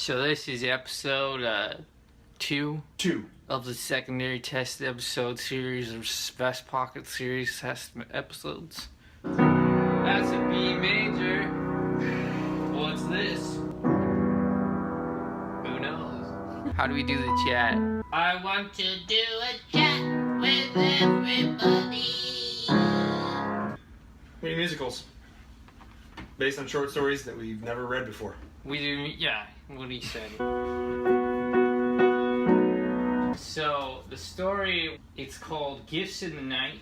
So this is episode 2 of the secondary test episode series of Best Pocket Series test episodes. That's a B major. What's this? Who knows? How do we do the chat? I want to do a chat with everybody. We do musicals based on short stories that we've never read before. We do, yeah, what he said. So, the story, it's called Gifts in the Night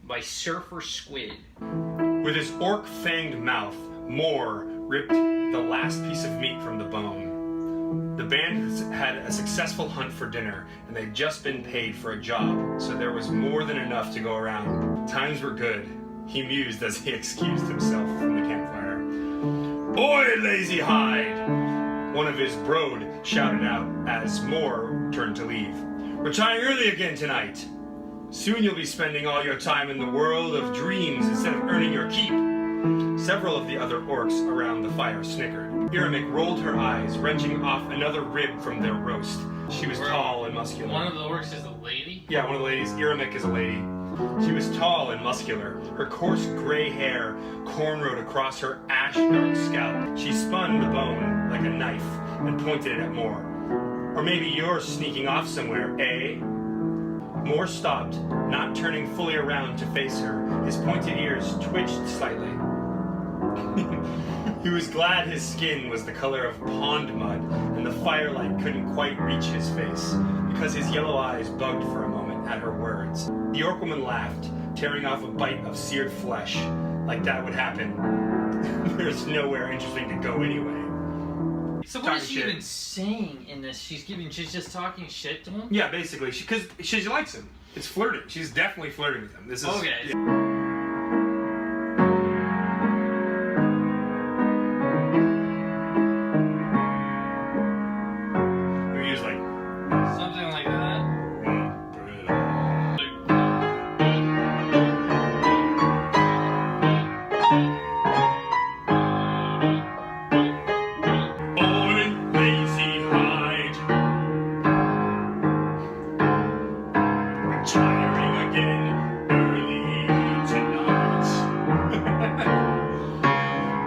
by SurferSquid. With his orc-fanged mouth, Moore ripped the last piece of meat from the bone. The band had a successful hunt for dinner, and they'd just been paid for a job, so there was more than enough to go around. Times were good, he mused as he excused himself from the campfire. "Oi, lazy hide!" one of his brood shouted out as Moore turned to leave. "Retiring early again tonight. Soon you'll be spending all your time in the world of dreams instead of earning your keep." Several of the other orcs around the fire snickered. Irimic rolled her eyes, wrenching off another rib from their roast. She was tall and muscular. One of the orcs is a lady? Yeah, one of the ladies. Irimic is a lady. She was tall and muscular, her coarse gray hair cornrowed across her ash-dark scalp. She spun the bone like a knife and pointed it at Moore. "Or maybe you're sneaking off somewhere, eh?" Moore stopped, not turning fully around to face her. His pointed ears twitched slightly. He was glad his skin was the color of pond mud and the firelight couldn't quite reach his face, because his yellow eyes bugged for a moment at her words. The orc woman laughed, tearing off a bite of seared flesh. Like that would happen. There's nowhere interesting to go anyway. So what is she even saying in this? She's just talking shit to him? Yeah, basically, because she likes him. It's flirting. She's definitely flirting with him. This is okay. Yeah. Something like that. Retiring again early tonight.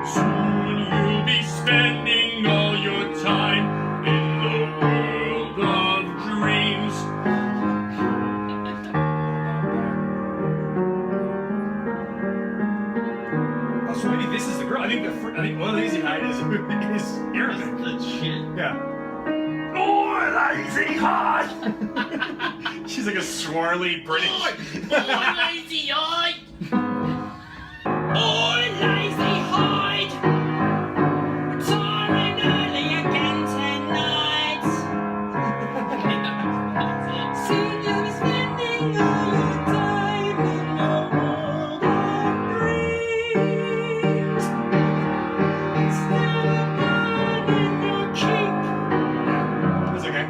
Soon you'll be spending all your time in the world of dreams. Oh, so maybe this is the girl. I think one of Lazy Hide is Irimic. That's shit. Yeah. Oh, Lazy Hide! She's like a swirly British. Oh, lazy hide! Oh, lazy hide! Retiring early again tonight. Soon you'll be spending all your time in the world of dreams. Instead of earning your keep. That's okay.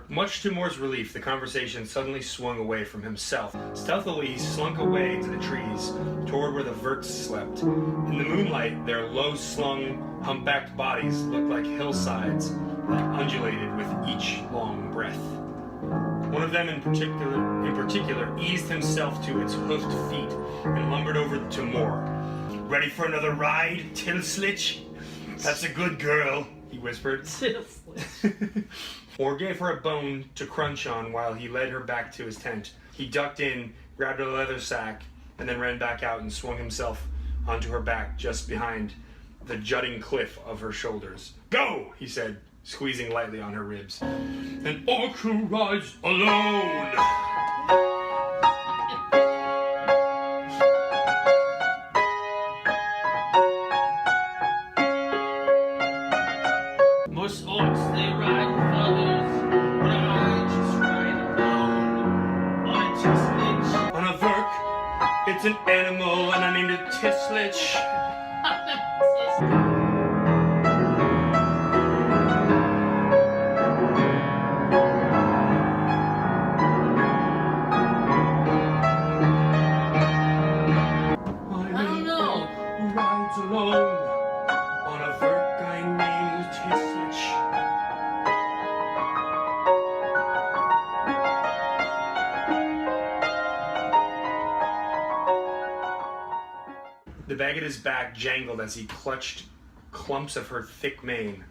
Much to Moore's relief, the conversation suddenly swung away from himself. Stealthily, he slunk away into the trees, toward where the Verts slept. In the moonlight, their low-slung, humpbacked bodies looked like hillsides that undulated with each long breath. One of them in particular eased himself to its hoofed feet and lumbered over to Moore. "Ready for another ride, Tillslitch? That's a good girl," he whispered. Moore gave her a bone to crunch on while he led her back to his tent. He ducked in, grabbed a leather sack, and then ran back out and swung himself onto her back just behind the jutting cliff of her shoulders. "Go!" he said, squeezing lightly on her ribs. "An orc who rides alone!" Most orcs, they ride with others, but I just ride alone on a Tillslitch. On a Verk, it's an animal and I named it Tillslitch. I don't know. Rides alone. The bag at his back jangled as he clutched clumps of her thick mane.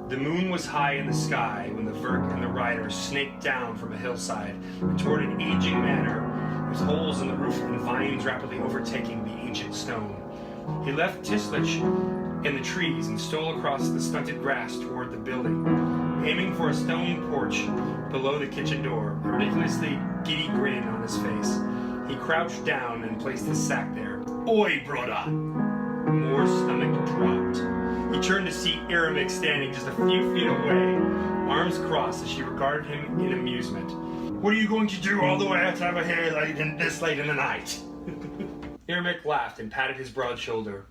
The moon was high in the sky when the Verk and the rider snaked down from a hillside and toward an aging manor with holes in the roof and vines rapidly overtaking the ancient stone. He left Tislich in the trees and stole across the stunted grass toward the building, aiming for a stone porch below the kitchen door, a ridiculously giddy grin on his face. He crouched down and placed his sack there. "Oi, brother!" Moore's stomach dropped. He turned to see Aramik standing just a few feet away, arms crossed as she regarded him in amusement. "What are you going to do all the way out over here this late in the night?" Aramik laughed and patted his broad shoulder.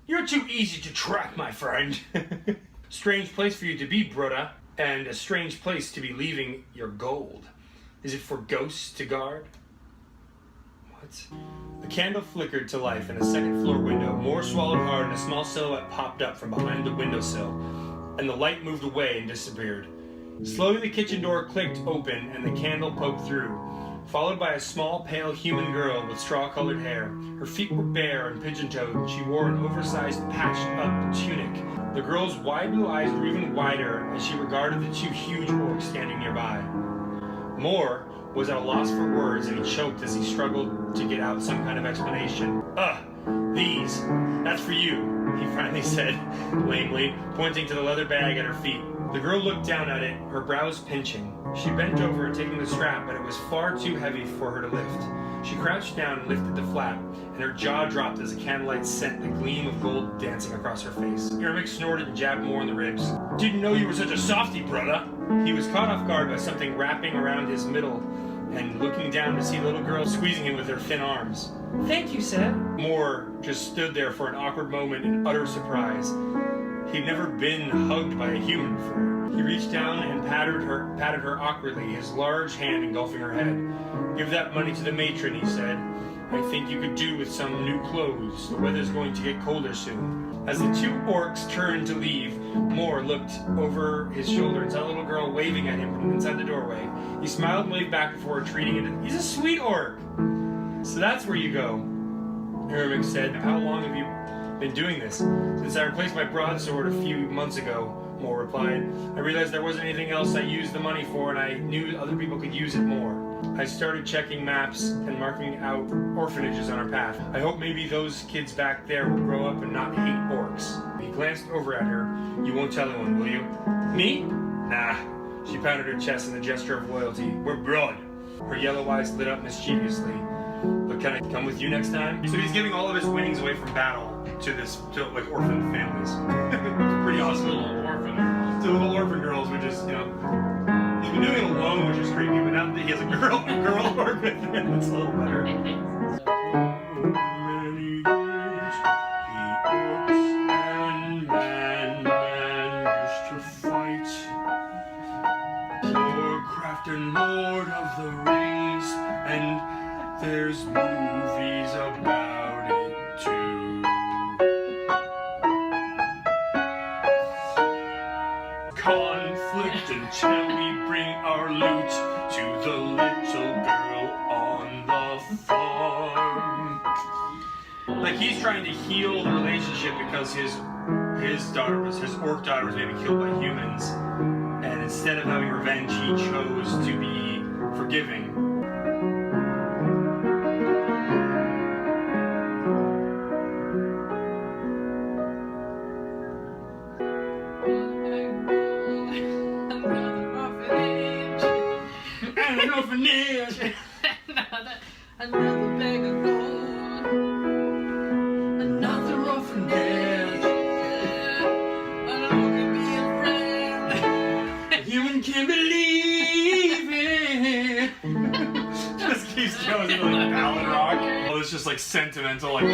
"You're too easy to track, my friend." "Strange place for you to be, brother, and a strange place to be leaving your gold. Is it for ghosts to guard?" What? The candle flickered to life in a second-floor window. Moore swallowed hard and a small silhouette popped up from behind the windowsill, and the light moved away and disappeared. Slowly the kitchen door clicked open and the candle poked through, followed by a small, pale human girl with straw-colored hair. Her feet were bare and pigeon-toed, and she wore an oversized, patched-up tunic. The girl's wide blue eyes grew even wider as she regarded the two huge orcs standing nearby. Moore was at a loss for words, and he choked as he struggled to get out some kind of explanation. These. That's for you," he finally said, lamely, pointing to the leather bag at her feet. The girl looked down at it, her brows pinching. She bent over, taking the strap, but it was far too heavy for her to lift. She crouched down and lifted the flap, and her jaw dropped as the candlelight sent the gleam of gold dancing across her face. Aramik snorted and jabbed Moore in the ribs. "Didn't know you were such a softy, brother." He was caught off guard by something wrapping around his middle and looking down to see the little girl squeezing him with her thin arms. Thank you, sir. Moore just stood there for an awkward moment in utter surprise. He'd never been hugged by a human before. He reached down and patted her awkwardly, his large hand engulfing her head. "Give that money to the matron," he said. "I think you could do with some new clothes. The weather's going to get colder soon." As the two orcs turned to leave, Moore looked over his shoulder and saw a little girl waving at him from inside the doorway. He smiled and waved back before retreating into... "He's a sweet orc!" "So that's where you go," Aramik said. "How long have you been doing this?" "Since I replaced my broadsword a few months ago," Moore replied. "I realized there wasn't anything else I used the money for, and I knew other people could use it more. I started checking maps and marking out orphanages on our path. I hope maybe those kids back there will grow up and not hate orcs." He glanced over at her. "You won't tell anyone, will you?" "Me? Nah." She pounded her chest in a gesture of loyalty. "We're blood." Her yellow eyes lit up mischievously. "But can I come with you next time?" So he's giving all of his winnings away from battle to like orphan families. It's pretty awesome. Little orphan girls. To little orphan girls, which is, you know, he's been doing it alone, which is creepy, but now that he has a girl orc with him, it's a little better. Many days, the orcs and man used to fight. Warcraft and Lord of the Rings, and there's movies about it too. Conflict until we bring our loot to the little girl on the farm. Like, he's trying to heal the relationship because his orc daughter was maybe killed by humans, and instead of having revenge, he chose to be forgiving. Another bag of gold. Another orphanage. I don't can be a friend. Human can't believe it. Just keeps going into like ballad rock. Oh, it's just like sentimental, like.